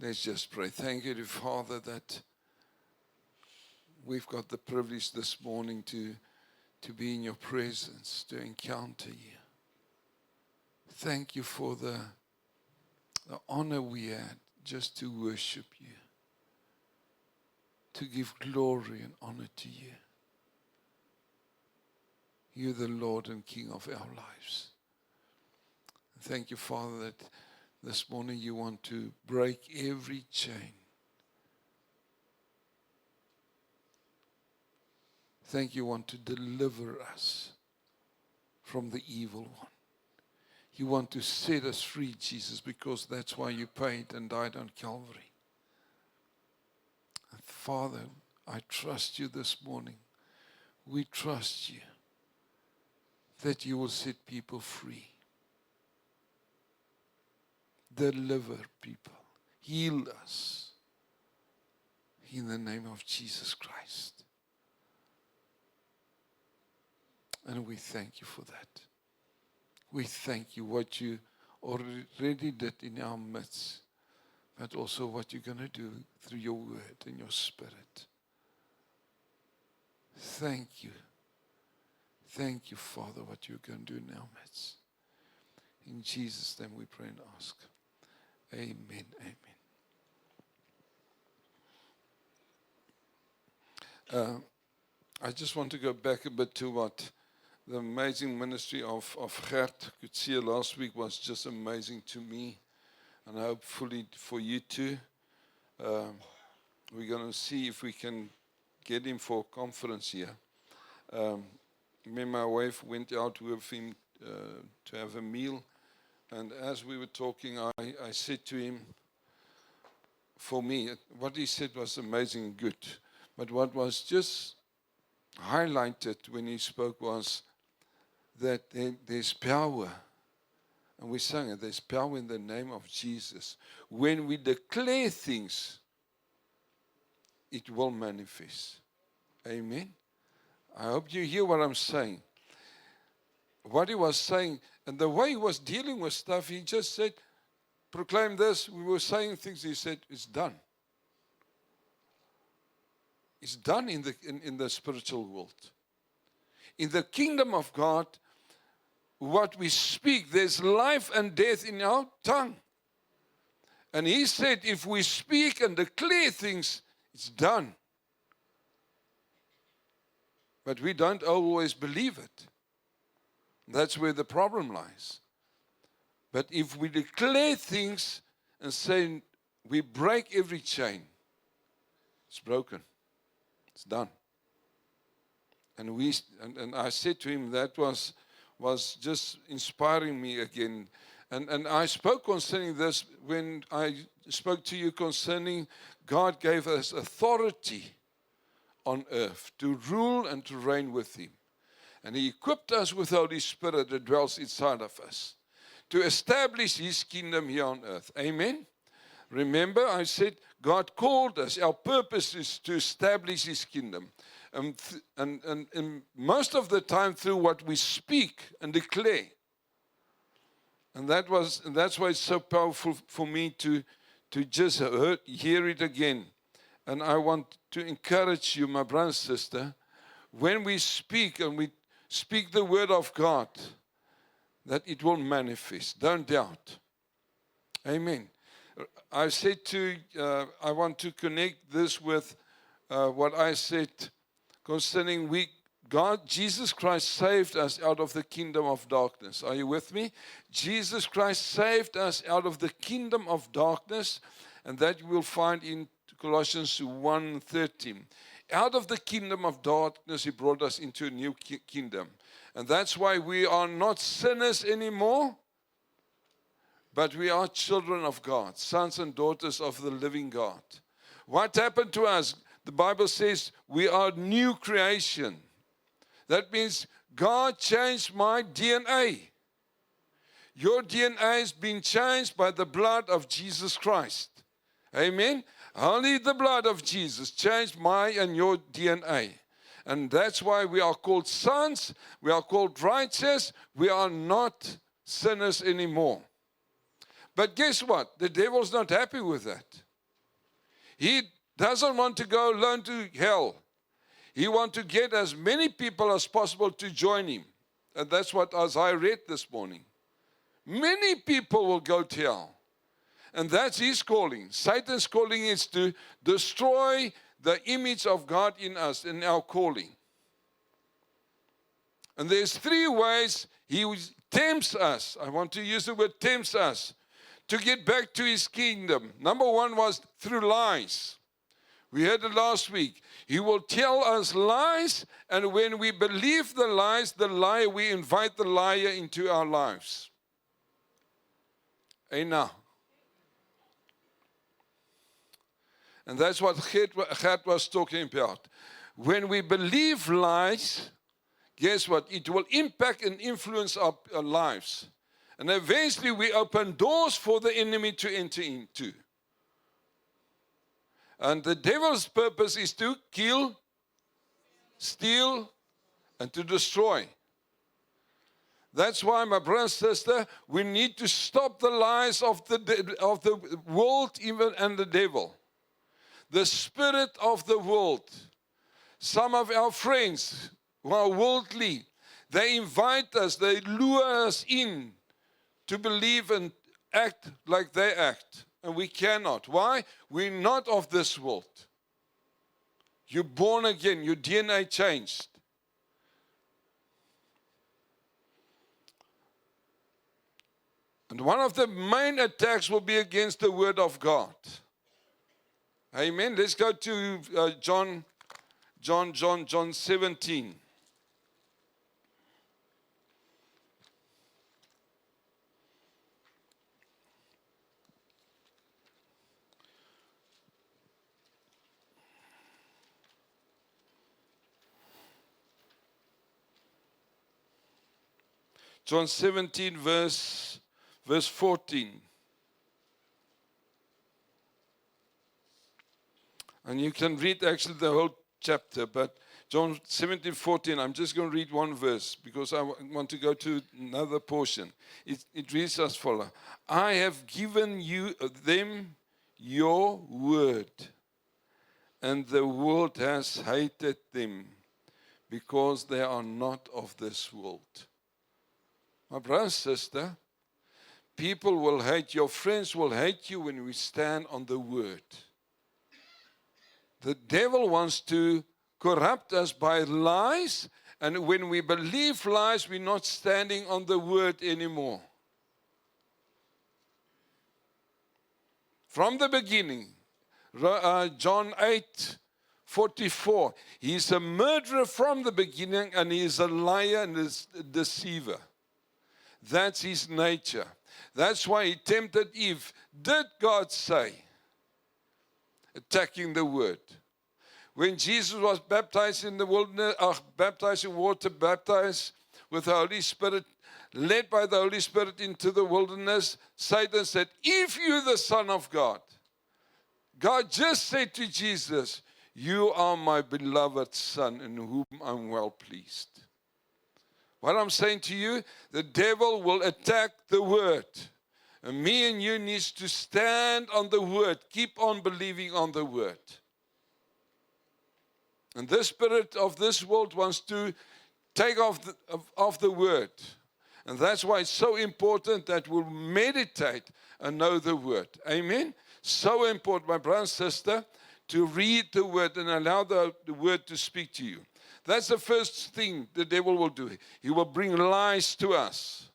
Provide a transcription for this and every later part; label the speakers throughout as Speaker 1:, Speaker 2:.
Speaker 1: Let's just pray. Thank you, Father, that we've got the privilege this morning to be in your presence, to encounter you. Thank you for the honor we had just to worship you, to give glory and honor to you. You're the Lord and King of our lives. Thank you, Father, that this morning you want to break every chain. Thank you want to deliver us from the evil one. You want to set us free, Jesus, because that's why you paid and died on Calvary. And Father, I trust you this morning. We trust you that you will set people free. Deliver people. Heal us. In the name of Jesus Christ. And we thank you for that. We thank you what you already did in our midst, but also what you're going to do through your word and your spirit. Thank you. Thank you, Father, what you're going to do in our midst. In Jesus' name we pray and ask. Amen. Amen. I just want to go back a bit to what the amazing ministry of Gert could see last week was just amazing to me, and hopefully for you too. We're going to see if we can get him for a conference here. Me and my wife went out with him to have a meal, and as we were talking, I said to him, for me, what he said was amazing and good, but what was just highlighted when he spoke was that there's power, and we sang it, there's power in the name of Jesus. When we declare things, it will manifest. Amen. I hope you hear what I'm saying. What he was saying, and the way he was dealing with stuff, he just said, proclaim this. We were saying things, he said, it's done. It's done in the spiritual world. In the kingdom of God, what we speak, there's life and death in our tongue. And he said, if we speak and declare things, it's done. But we don't always believe it. That's where the problem lies. But if we declare things and say, we break every chain, it's broken. It's done. And I said to him, that was just inspiring me again. And I spoke concerning this when I spoke to you concerning God gave us authority on earth to rule and to reign with him. And he equipped us with the Holy Spirit that dwells inside of us to establish his kingdom here on earth. Amen? Remember, I said God called us. Our purpose is to establish his kingdom. And most of the time through what we speak and declare. And that's why it's so powerful for me to just hear it again. And I want to encourage you, my brother and sister, when we speak and we speak the word of God, that it will manifest. Don't doubt. Amen. I said I want to connect this with what I said concerning Jesus Christ saved us out of the kingdom of darkness. Are you with me? Jesus Christ saved us out of the kingdom of darkness, and that you will find in Colossians 1:13. Out of the kingdom of darkness, he brought us into a new kingdom. And that's why we are not sinners anymore, but we are children of God, sons and daughters of the living God. What happened to us? The Bible says we are new creation. That means God changed my DNA. Your DNA has been changed by the blood of Jesus Christ. Amen? Only the blood of Jesus changed my and your DNA. And that's why we are called sons, we are called righteous, we are not sinners anymore. But guess what? The devil's not happy with that. He doesn't want to go alone to hell. He wants to get as many people as possible to join him. And that's what as I read this morning. Many people will go to hell. And that's his calling. Satan's calling is to destroy the image of God in us, in our calling. And there's 3 ways he tempts us. I want to use the word tempts us to get back to his kingdom. Number 1 was through lies. We heard it last week. He will tell us lies, and when we believe the lies, the lie, we invite the liar into our lives. Hey now. And that's what Gert was talking about. When we believe lies, guess what? It will impact and influence our lives. And eventually we open doors for the enemy to enter into. And the devil's purpose is to kill, steal, and to destroy. That's why, my brother and sister, we need to stop the lies of the world, even and the devil. The spirit of the world. Some of our friends who are worldly, they invite us, they lure us in to believe and act like they act. And we cannot. Why? We're not of this world. You're born again. Your DNA changed. And one of the main attacks will be against the Word of God. Amen. Let's go to John 17. John 17, verse 14. And you can read actually the whole chapter, but John 17, 14, I'm just going to read one verse because I want to go to another portion. It reads as follows. I have given them your word, and the world has hated them because they are not of this world. My brother and sister, people will hate, your friends will hate you when we stand on the word. The devil wants to corrupt us by lies, and when we believe lies, we're not standing on the word anymore. From the beginning, John 8:44, he's a murderer from the beginning, and he is a liar and a deceiver. That's his nature. That's why he tempted Eve. Did God say? Attacking the word. When Jesus was baptized in the wilderness, baptized in water, baptized with the Holy Spirit, led by the Holy Spirit into the wilderness, Satan said, if you're the Son of God, God just said to Jesus, you are my beloved Son in whom I'm well pleased. What I'm saying to you, the devil will attack the word. And me and you need to stand on the word. Keep on believing on the word. And the spirit of this world wants to take off the word. And that's why it's so important that we'll meditate and know the word. Amen? So important, my brother and sister, to read the word and allow the word to speak to you. That's the first thing the devil will do. He will bring lies to us.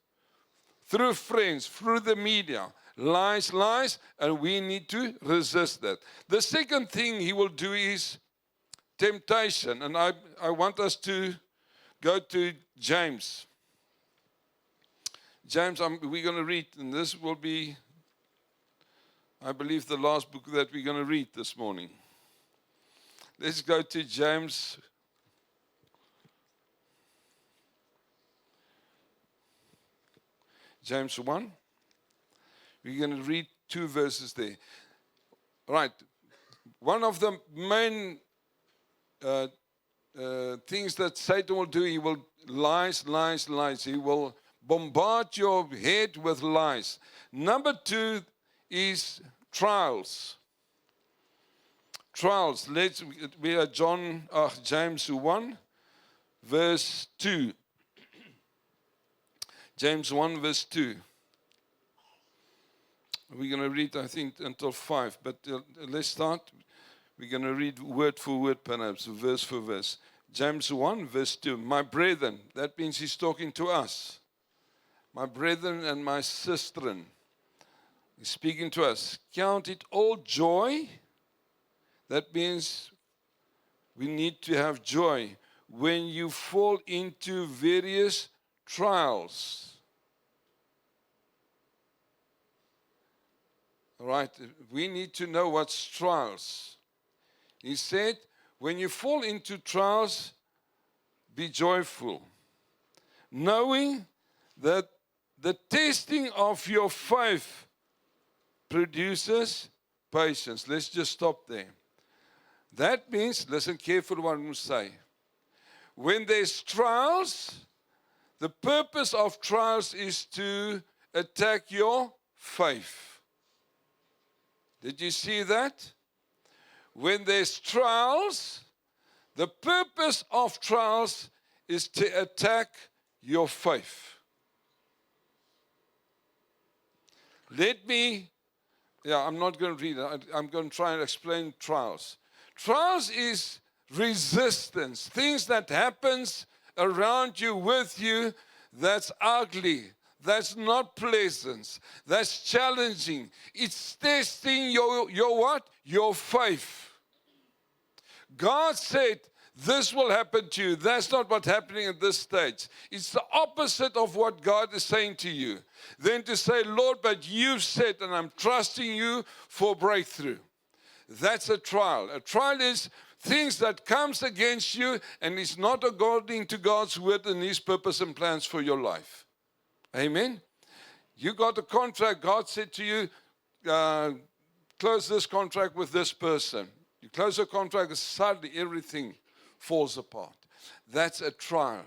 Speaker 1: Through friends, through the media. Lies, and we need to resist that. The second thing he will do is temptation. And I want us to go to James. James, we're going to read, and this will be, I believe, the last book that we're going to read this morning. Let's go to James. James 1. We're going to read 2 verses there. Right. One of the main things that Satan will do, he will lies. He will bombard your head with lies. Number 2 is trials.
Speaker 2: trials. We are James 1, verse 2. James 1, verse 2. We're going to read, I think, until 5. But let's start. We're going to read word for word, perhaps, verse for verse. James 1, verse 2. My brethren, that means he's talking to us. My brethren and my sistren. He's speaking to us. Count it all joy. That means we need to have joy when you fall into various trials. All right, we need to know what's trials. He said, when you fall into trials, be joyful, knowing that the testing of your faith produces patience. Let's just stop there. That means, listen carefully what I'm going to say. When there's trials, the purpose of trials is to attack your faith. Did you see that? When there's trials, the purpose of trials is to attack your faith. I'm not going to read it. I'm going to try and explain trials. Trials is resistance, things that happens around you, with you, that's ugly, that's not pleasant, that's challenging. It's testing your what? Your faith. God said, this will happen to you. That's not what's happening at this stage. It's the opposite of what God is saying to you. Then to say, Lord, but you've said, and I'm trusting you for breakthrough. That's a trial. A trial is things that comes against you and is not according to God's word and His purpose and plans for your life. Amen? You got a contract. God said to you, close this contract with this person. You close a contract and suddenly everything falls apart. That's a trial.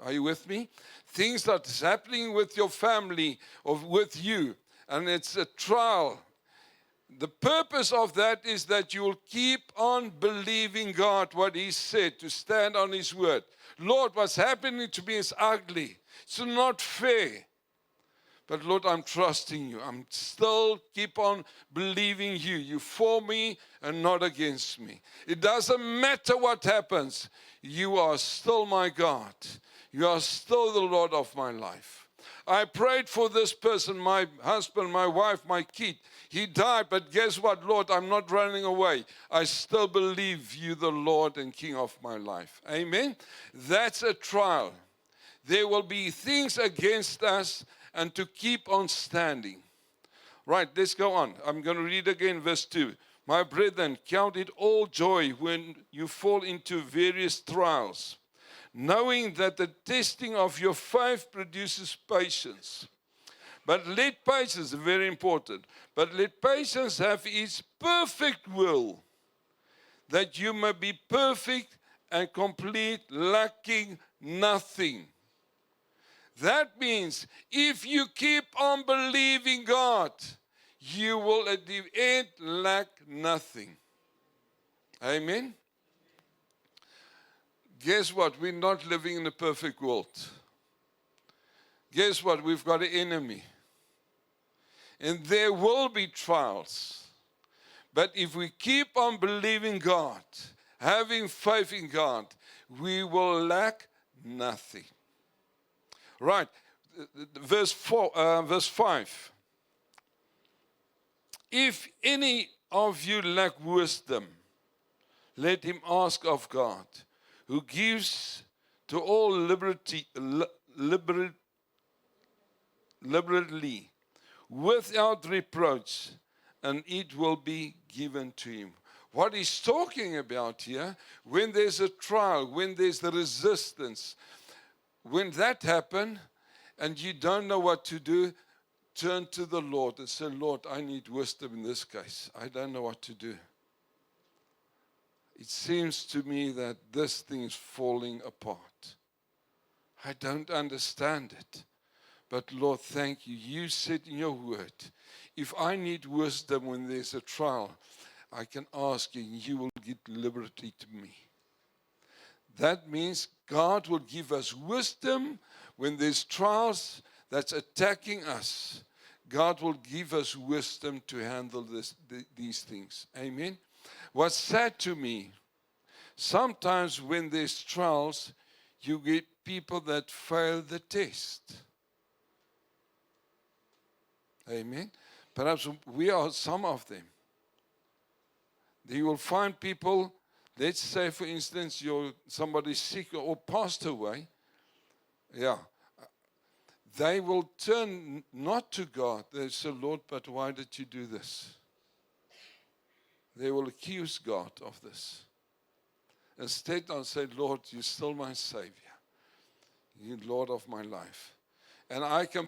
Speaker 2: Are you with me? Things that's happening with your family or with you, and it's a trial. The purpose of that is that you'll keep on believing God, what He said, to stand on His word. Lord, what's happening to me is ugly. It's not fair. But Lord, I'm trusting you. I'm still keep on believing you. You for me and not against me. It doesn't matter what happens. You are still my God. You are still the Lord of my life. I prayed for this person, my husband, my wife, my kid. He died, but guess what, Lord? I'm not running away. I still believe you, the Lord and King of my life. Amen? That's a trial. There will be things against us and to keep on standing. Right, let's go on. I'm going to read again verse 2. My brethren, count it all joy when you fall into various trials, knowing that the testing of your faith produces patience. But let patience, very important, but let patience have its perfect will, that you may be perfect and complete, lacking nothing. That means if you keep on believing God, you will at the end lack nothing. Amen? Guess what? We're not living in a perfect world. Guess what? We've got an enemy. And there will be trials. But if we keep on believing God, having faith in God, we will lack nothing. Right, verse 5. If any of you lack wisdom, let him ask of God, who gives to all liberally, without reproach, and it will be given to him. What he's talking about here, when there's a trial, when there's the resistance, when that happens and you don't know what to do, turn to the Lord and say, Lord, I need wisdom in this case. I don't know what to do. It seems to me that this thing is falling apart. I don't understand it. But Lord, thank you. You said in your word, if I need wisdom when there's a trial,
Speaker 1: I can ask you, and you will give liberty to me. That means God will give us wisdom when there's trials that's attacking us. God will give us wisdom to handle these things. Amen. What's sad to me, sometimes when there's trials, you get people that fail the test. Amen. Perhaps we are some of them. You will find people, let's say for instance, somebody's sick or passed away. Yeah. They will turn not to God. They say, Lord, but why did you do this? They will accuse God of this. Instead, I'll say, Lord, you're still my Savior. You're Lord of my life. And I can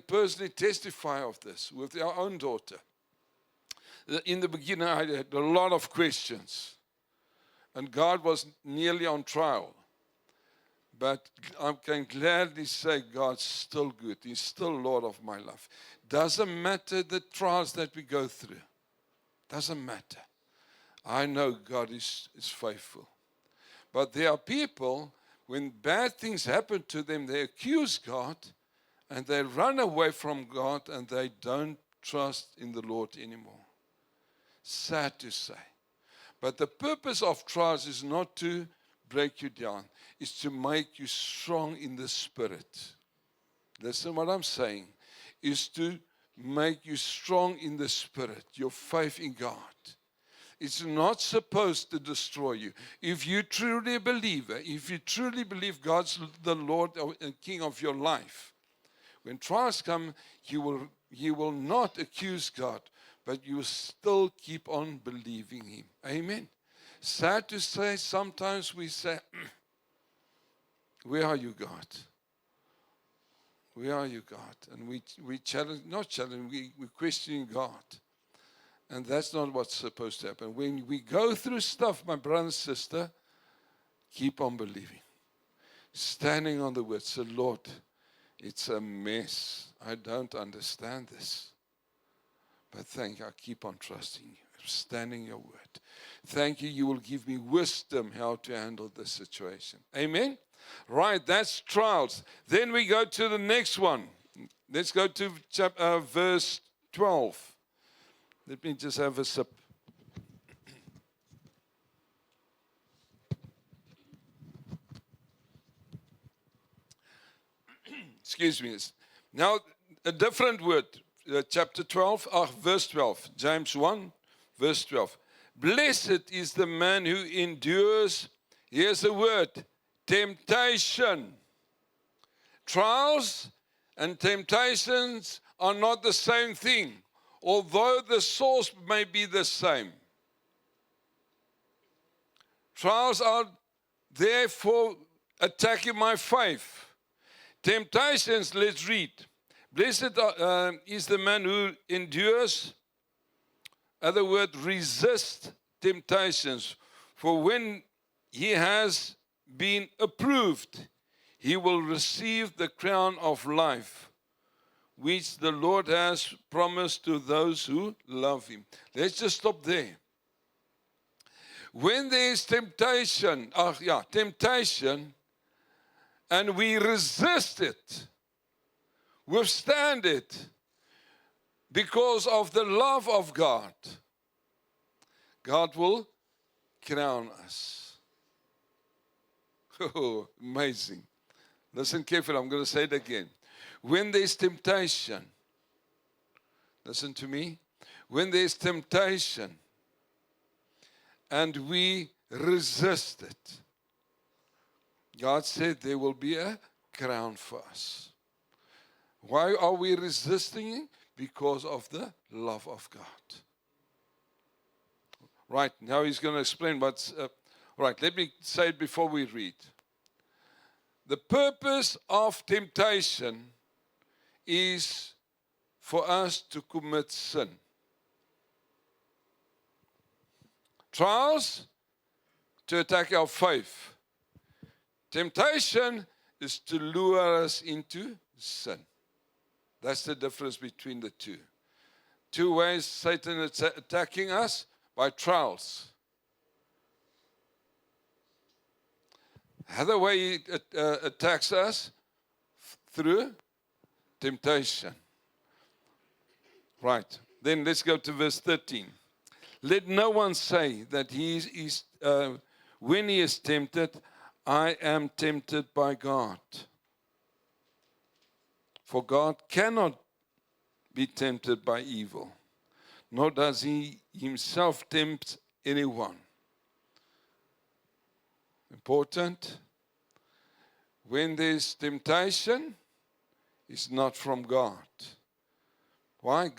Speaker 1: personally testify of this with our own daughter. In the beginning, I had a lot of questions. And God was nearly on trial. But I can gladly say God's still good. He's still Lord of my life. Doesn't matter the trials that we go through. Doesn't matter. I know God is faithful. But there are people, when bad things happen to them, they accuse God and they run away from God and they don't trust in the Lord anymore. Sad to say. But the purpose of trials is not to break you down. It's to make you strong in the Spirit. Listen what I'm saying. Is to make you strong in the Spirit. Your faith in God. It's not supposed to destroy you. If you truly believe, if you truly believe God's the Lord and King of your life, when trials come, you will not accuse God, but you will still keep on believing Him. Amen. Sad to say, sometimes we say, where are you, God? Where are you, God? And we challenge, not challenge, we question God. And that's not what's supposed to happen. When we go through stuff, my brother and sister, keep on believing. Standing on the word. Say, Lord, it's a mess. I don't understand this. But thank you. I keep on trusting you. Standing your word. Thank you. You will give me wisdom how to handle this situation. Amen? Right, that's trials. Then we go to the next one. Let's go to verse 12. Let me just have a sip. Excuse me. Now, a different word. Chapter 12, verse 12. James 1, verse 12. Blessed is the man who endures, here's the word, temptation. Trials and temptations are not the same thing, although the source may be the same. Trials are there for attacking my faith. Temptations, let's read. Blessed is the man who endures, other word, resist temptations. For when he has been approved, he will receive the crown of life, which the Lord has promised to those who love Him. Let's just stop there. When there is temptation, and we resist it, withstand it, because of the love of God, God will crown us. Oh, amazing. Listen carefully, I'm going to say it again. When there's temptation, listen to me. When there's temptation and we resist it, God said there will be a crown for us. Why are we resisting it? Because of the love of God. Right, now he's going to explain what's... right, let me say it before we read. The purpose of temptation is for us to commit sin. Trials, to attack our faith. Temptation is to lure us into sin. That's the difference between the two. two ways Satan is attacking us: by trials. The other way he attacks us through temptation. Right. Then let's go to verse 13. Let no one say that when he is tempted, I am tempted by God. For God cannot be tempted by evil, nor does he himself tempt anyone. Important. When there's temptation, it's not from God. Why?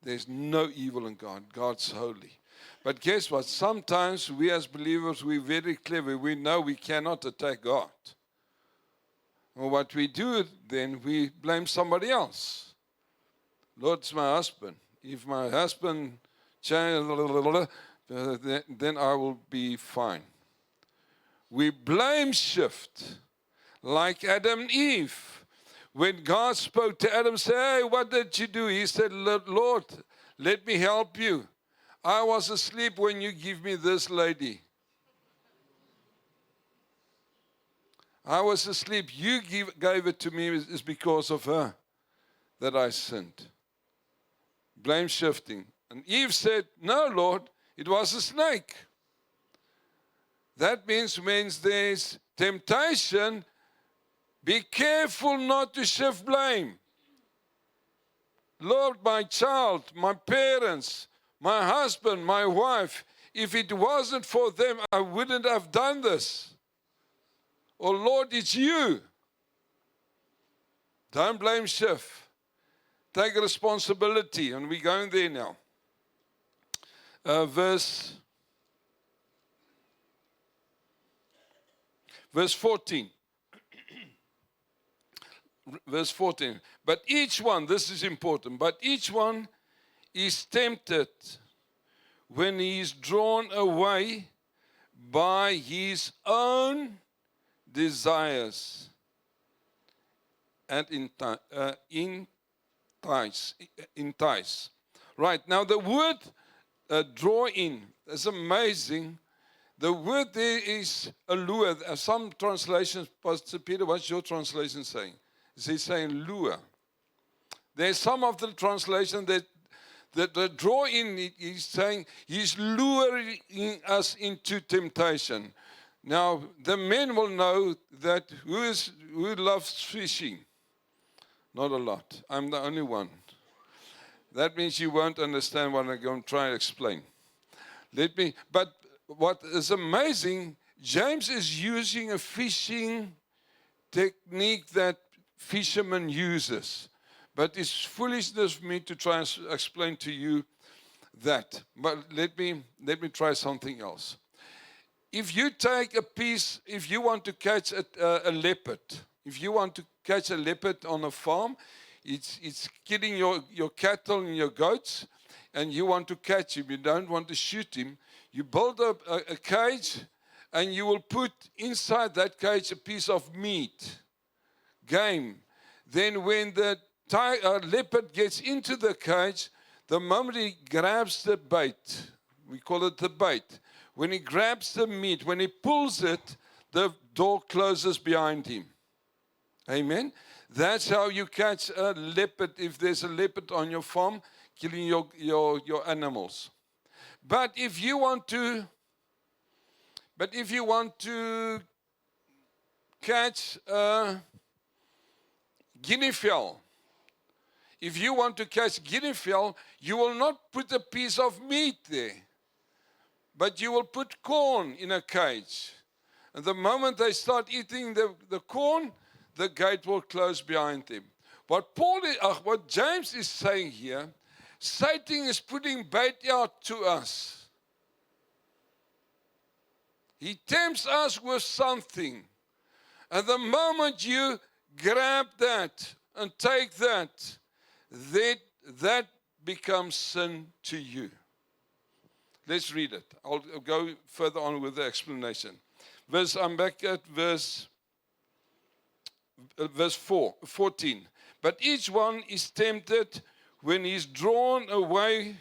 Speaker 1: There's no evil in God. God's holy. But guess what? Sometimes we as believers, we're very clever. We know we cannot attack God. Well, what we do then, we blame somebody else. Lord, it's my husband. If my husband changes, then I will be fine. We blame shift like Adam and Eve. When God spoke to Adam, said, hey, what did you do? He said, Lord, let me help you. I was asleep when you give me this lady. I was asleep. You gave it to me. It's because of her that I sinned. Blame shifting. And Eve said, no, Lord, it was a snake. That means when there's temptation, be careful not to shift blame. Lord, my child, my parents, my husband, my wife, if it wasn't for them, I wouldn't have done this. Or Lord, it's you. Don't blame shift. Take responsibility. And we're going there now. Verse 14. Verse 14. But each one, this is important, but each one is tempted when he is drawn away by his own desires and entice. Right, now the word draw in is amazing. The word there is allure. Some translations, Pastor Peter, what's your translation saying? He's saying lure. There's some of the translation that the draw in, he's saying he's luring us into temptation. Now, the men will know that who loves fishing? Not a lot. I'm the only one. That means you won't understand what I'm going to try and explain. But what is amazing, James is using a fishing technique that fishermen uses. But it's foolishness for me to try and explain to you that. But let me try something else. If you take a piece, if you want to catch a leopard, if you want to catch a leopard on a farm, it's killing your cattle and your goats, and you want to catch him, you don't want to shoot him, you build up a cage, and you will put inside that cage a piece of meat, game. Then when the leopard gets into the cage, the moment he grabs the bait, we call it the bait, when he grabs the meat, when he pulls it, the door closes behind him. Amen? That's how you catch a leopard, if there's a leopard on your farm, killing your animals. But if you want to catch a guinea fowl, if you want to catch guinea fowl, you will not put a piece of meat there, but you will put corn in a cage. And the moment they start eating the corn, the gate will close behind them. What James is saying here, Satan is putting bait out to us. He tempts us with something. And the moment you grab that and take that, that becomes sin to you. Let's read it. I'll go further on with the explanation. I'm back at verse 14. But each one is tempted when he's drawn away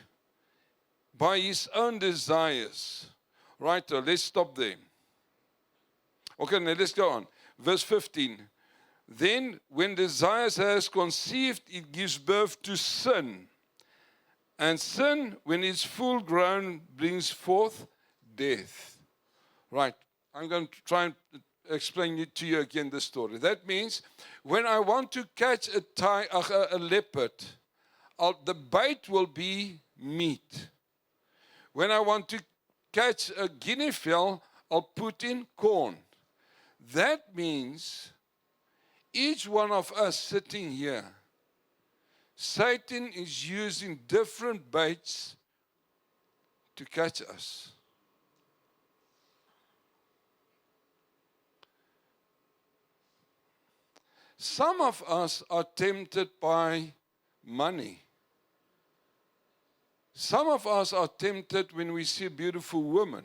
Speaker 1: by his own desires. Right, so let's stop there. Okay, now let's go on. Verse 15. Then, when desires has conceived, it gives birth to sin. And sin, when it's full grown, brings forth death. Right, I'm going to try and explain it to you again, the story. That means, when I want to catch a leopard, the bait will be meat. When I want to catch a guinea fowl, I'll put in corn. That means each one of us sitting here, Satan is using different baits to catch us. Some of us are tempted by money. Some of us are tempted when we see a beautiful woman.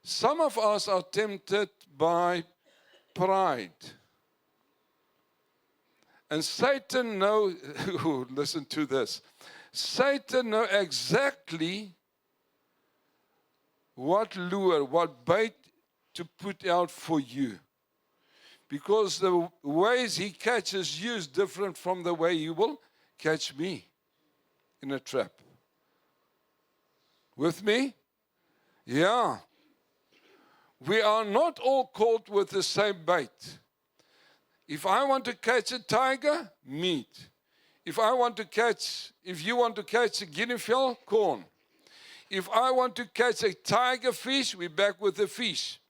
Speaker 1: Some of us are tempted by pride. And Satan knows, listen to this, Satan knows exactly what lure, what bait to put out for you. Because the ways he catches you is different from the way he will catch me in a trap. With me? Yeah. We are not all caught with the same bait. If I want to catch a tiger, meat. If you want to catch a guinea fowl, corn. If I want to catch a tiger fish, we're back with the fish.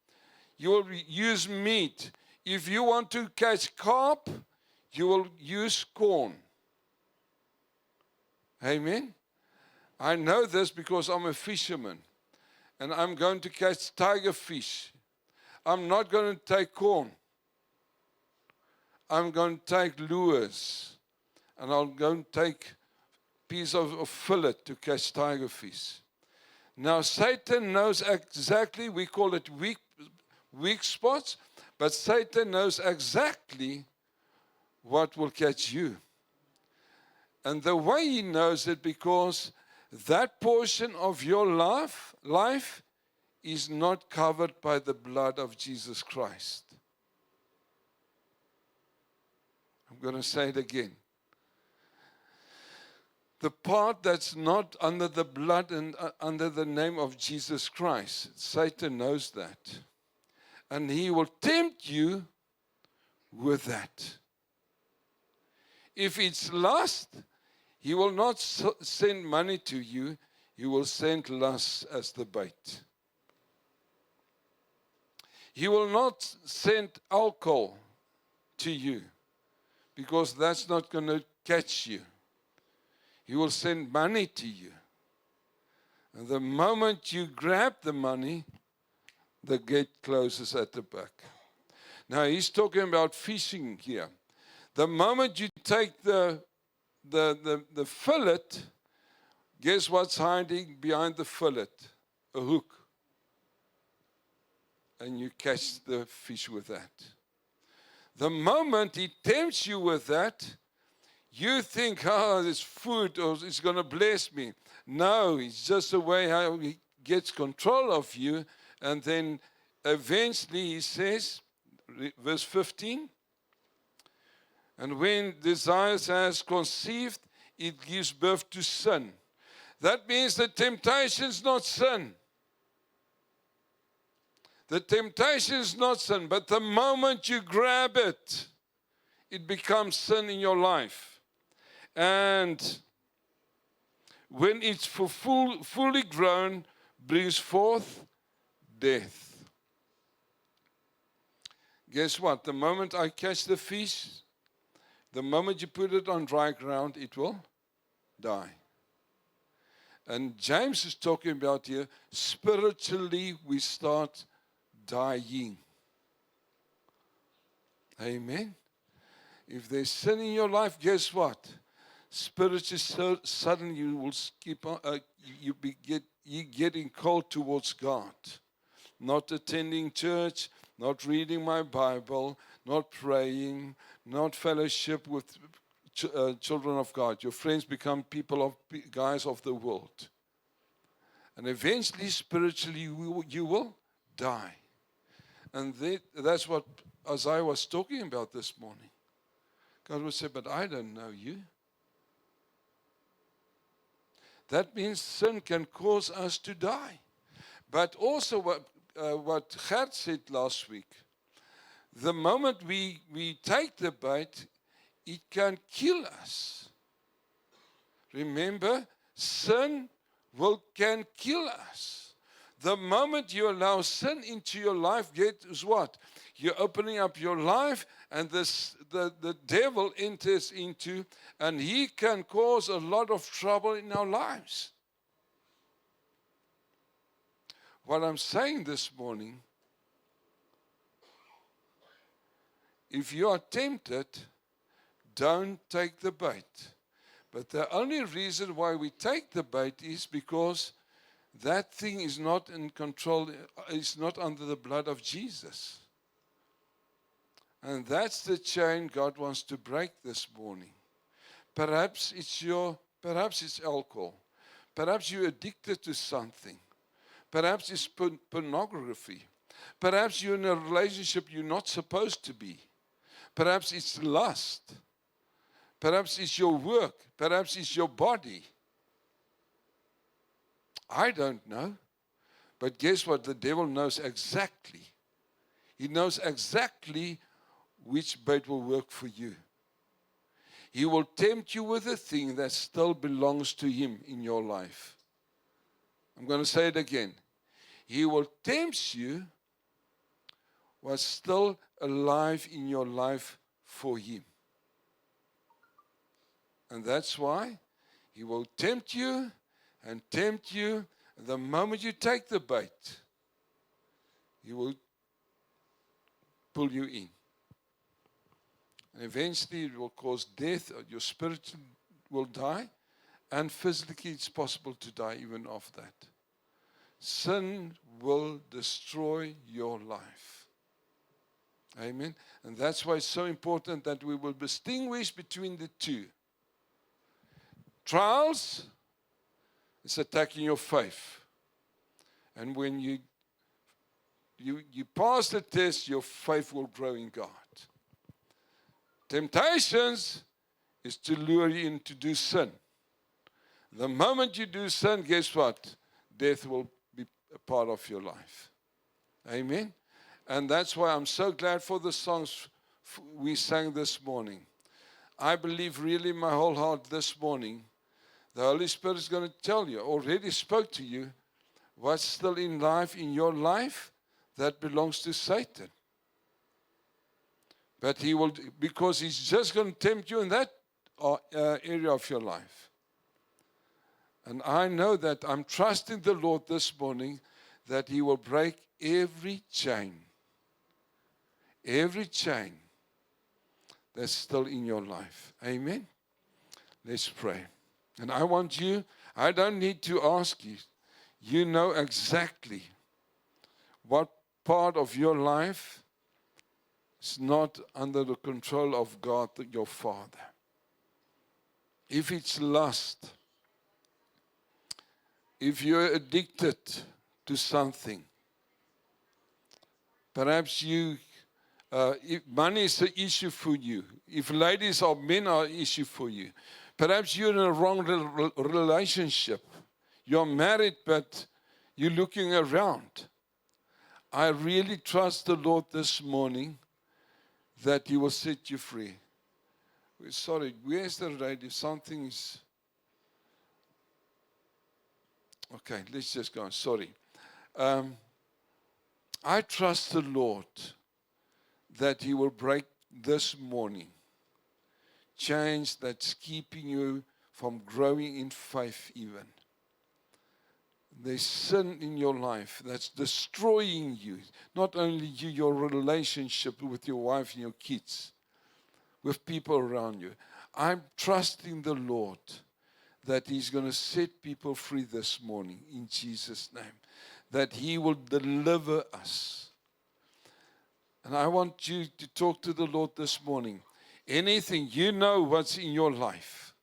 Speaker 1: You will use meat. If you want to catch carp, you will use corn. Amen? I know this because I'm a fisherman. And I'm going to catch tiger fish. I'm not going to take corn. I'm going to take lures. And I'm going to take a piece of fillet to catch tiger fish. Now, Satan knows exactly, we call it weak spots, but Satan knows exactly what will catch you. And the way he knows it, because that portion of your life is not covered by the blood of Jesus Christ. I'm going to say it again. The part that's not under the blood and under the name of Jesus Christ, Satan knows that. And he will tempt you with that. If it's lust, he will not send money to you. He will send lust as the bait. He will not send alcohol to you because that's not going to catch you. He will send money to you. And the moment you grab the money, the gate closes at the back. Now, he's talking about fishing here. The moment you take the fillet, guess what's hiding behind the fillet? A hook. And you catch the fish with that. The moment he tempts you with that, you think, this food or it's going to bless me. No, it's just the way how he gets control of you. And then eventually he says, verse 15, and when desires has conceived, it gives birth to sin. That means the temptation is not sin. The temptation is not sin, but the moment you grab it, it becomes sin in your life. And when it's fully grown, brings forth death. Guess what? The moment I catch the fish, the moment you put it on dry ground, it will die. And James is talking about here, spiritually we start dying. Amen. If there's sin in your life, guess what? Spiritually, suddenly you will skip on, you getting cold towards God. Not attending church, not reading my Bible, not praying, not fellowship with children of God. Your friends become guys of the world. And eventually, spiritually, you will die. And that's what Isaiah was talking about this morning. God would say, but I don't know you. That means sin can cause us to die. But also what Gert said last week, the moment we take the bait, it can kill us. Remember, sin can kill us. The moment you allow sin into your life, guess what? You're opening up your life, and the devil enters into, and he can cause a lot of trouble in our lives. What I'm saying this morning, if you are tempted, don't take the bait. But the only reason why we take the bait is because that thing is not in control, is not under the blood of Jesus. And that's the chain God wants to break this morning. Perhaps it's alcohol. Perhaps you're addicted to something. Perhaps it's pornography. Perhaps you're in a relationship you're not supposed to be. Perhaps it's lust. Perhaps it's your work. Perhaps it's your body. I don't know. But guess what? The devil knows exactly. He knows exactly which bait will work for you. He will tempt you with a thing that still belongs to him in your life. I'm going to say it again. He will tempt you what's still alive in your life for him. And that's why he will tempt you and tempt you. And the moment you take the bait, he will pull you in. And eventually it will cause death. Your spirit will die. And physically it's possible to die even of that. Sin will destroy your life. Amen. And that's why it's so important that we will distinguish between the two. Trials is attacking your faith. And when you pass the test, your faith will grow in God. Temptations is to lure you in to do sin. The moment you do sin, guess what? Death will be a part of your life. Amen. And that's why I'm so glad for the songs we sang this morning. I believe really in my whole heart this morning, the Holy Spirit is going to tell you, already spoke to you, what's still in life in your life that belongs to Satan. But he will, because he's just going to tempt you in that area of your life. And I know that I'm trusting the Lord this morning that he will break every chain that's still in your life. Amen. Let's pray. And I don't need to ask you. You know exactly what part of your life is not under the control of God, your Father. If it's lust, if you're addicted to something, perhaps if money is an issue for you, if ladies or men are an issue for you, perhaps you're in a wrong relationship. You're married, but you're looking around. I really trust the Lord this morning that he will set you free. Sorry, where's the radio? Something is... Okay, let's just go on. Sorry. I trust the Lord that he will break this morning chains that's keeping you from growing in faith even. There's sin in your life that's destroying you. Not only you, your relationship with your wife and your kids, with people around you. I'm trusting the Lord that he's going to set people free this morning in Jesus' name. That he will deliver us. And I want you to talk to the Lord this morning. Anything, you know what's in your life.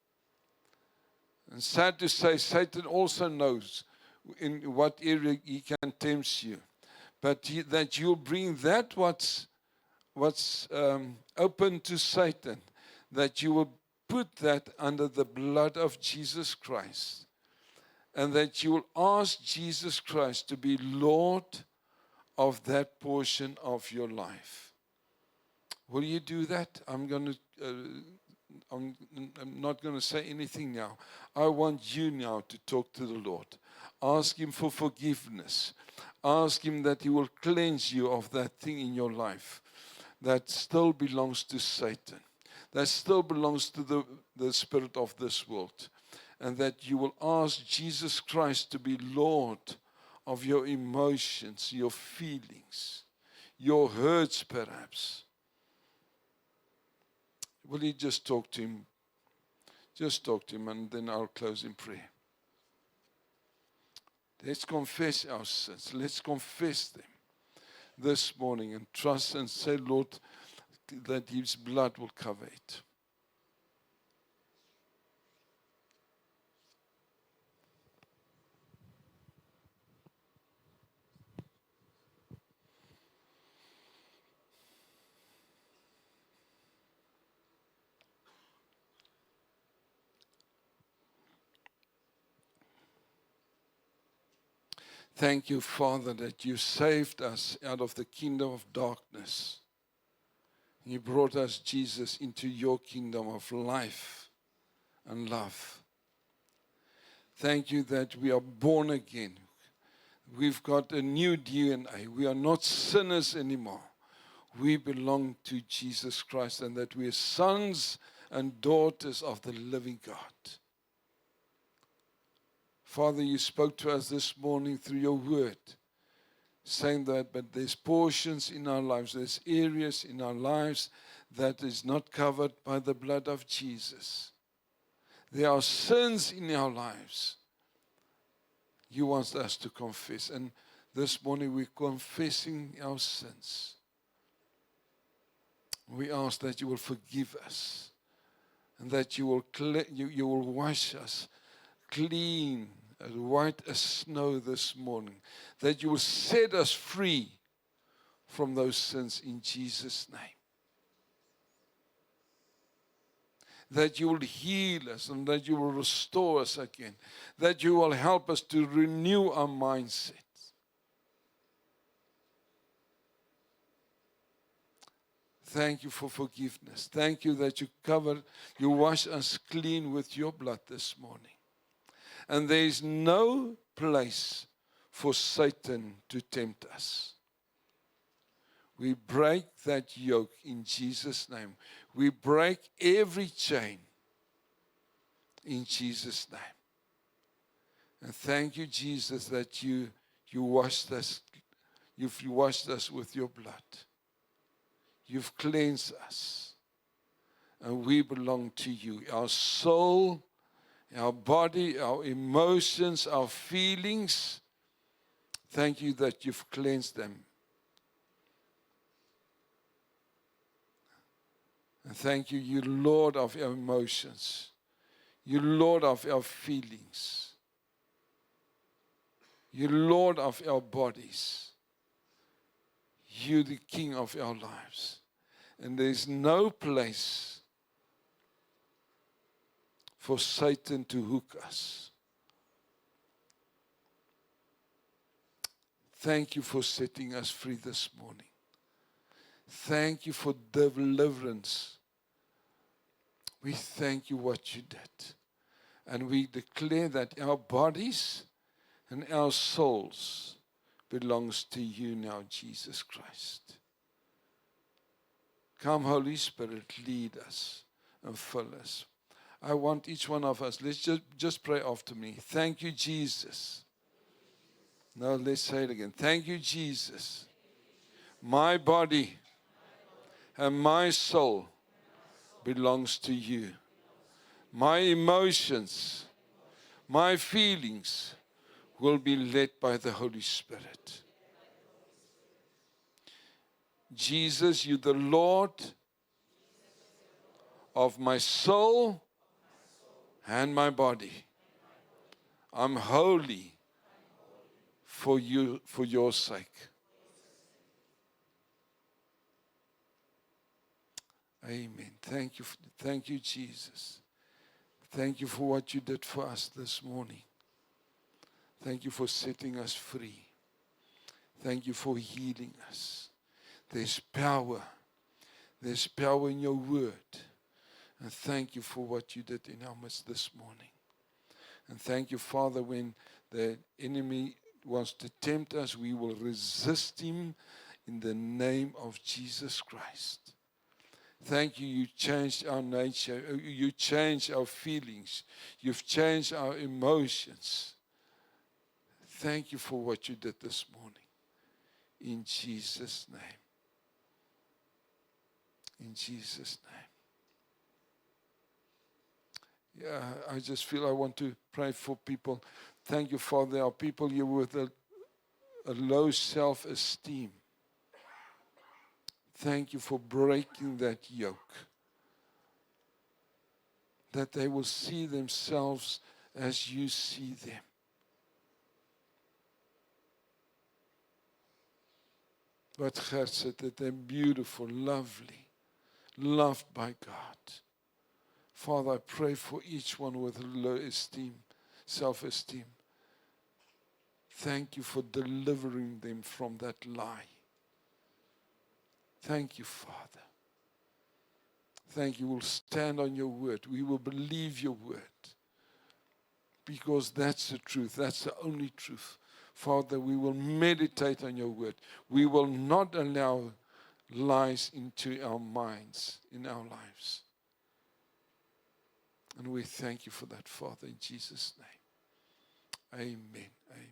Speaker 1: And sad to say, Satan also knows in what area he can tempt you. But that you'll bring that what's open to Satan, that you will put that under the blood of Jesus Christ. And that you will ask Jesus Christ to be Lord of that portion of your life. Will you do that? I'm not going to say anything now. I want you now to talk to the Lord. Ask Him for forgiveness. Ask Him that He will cleanse you of that thing in your life that still belongs to Satan, that still belongs to the spirit of this world. And that you will ask Jesus Christ to be Lord of your emotions, your feelings, your hurts perhaps. Will you just talk to Him? Just talk to Him, and then I'll close in prayer. Let's confess our sins. Let's confess them this morning and trust and say, Lord, that His blood will cover it. Thank you, Father, that you saved us out of the kingdom of darkness. You brought us, Jesus, into your kingdom of life and love. Thank you that we are born again. We've got a new DNA. We are not sinners anymore. We belong to Jesus Christ, and that we are sons and daughters of the living God. Father, you spoke to us this morning through your word, saying that, but there's portions in our lives, there's areas in our lives that is not covered by the blood of Jesus. There are sins in our lives. You want us to confess. And this morning we're confessing our sins. We ask that you will forgive us and that you will wash us clean, as white as snow this morning, that you will set us free from those sins in Jesus' name. That you will heal us and that you will restore us again, that you will help us to renew our mindset. Thank you for forgiveness. Thank you that you wash us clean with your blood this morning. And there is no place for Satan to tempt us. We break that yoke in Jesus' name. We break every chain in Jesus' name. And thank you, Jesus, that you washed us. You've washed us with your blood. You've cleansed us. And we belong to you. Our soul, our body, our emotions, our feelings. Thank you that you've cleansed them. And thank you, you Lord of our emotions. You Lord of our feelings. You Lord of our bodies. You the King of our lives. And there is no place for Satan to hook us. Thank you for setting us free this morning. Thank you for deliverance. We thank you what you did. And we declare that our bodies and our souls belongs to you now, Jesus Christ. Come, Holy Spirit, lead us and fill us. I want each one of us, let's just pray after me. Thank you, Jesus. Now let's say it again. Thank you, Jesus. My body and my soul belongs to you. My emotions, my feelings will be led by the Holy Spirit. Jesus, you're the Lord of my soul and my body. I'm holy for you, for your sake. Amen. Thank you, Jesus. Thank you for what you did for us this morning. Thank you for setting us free. Thank you for healing us. There's power. There's power in your word. And thank you for what you did in our midst this morning. And thank you, Father, when the enemy wants to tempt us, we will resist him in the name of Jesus Christ. Thank you, you changed our nature. You changed our feelings. You've changed our emotions. Thank you for what you did this morning. In Jesus' name. In Jesus' name. Yeah, I just feel I want to pray for people. Thank you, Father. There are people here with a low self-esteem. Thank you for breaking that yoke. That they will see themselves as you see them. But God said that they're beautiful, lovely, loved by God. Father, I pray for each one with low esteem, self-esteem. Thank you for delivering them from that lie. Thank you, Father. Thank you. We'll stand on your word. We will believe your word. Because that's the truth. That's the only truth. Father, we will meditate on your word. We will not allow lies into our minds, in our lives. And we thank you for that, Father, in Jesus' name. Amen. Amen.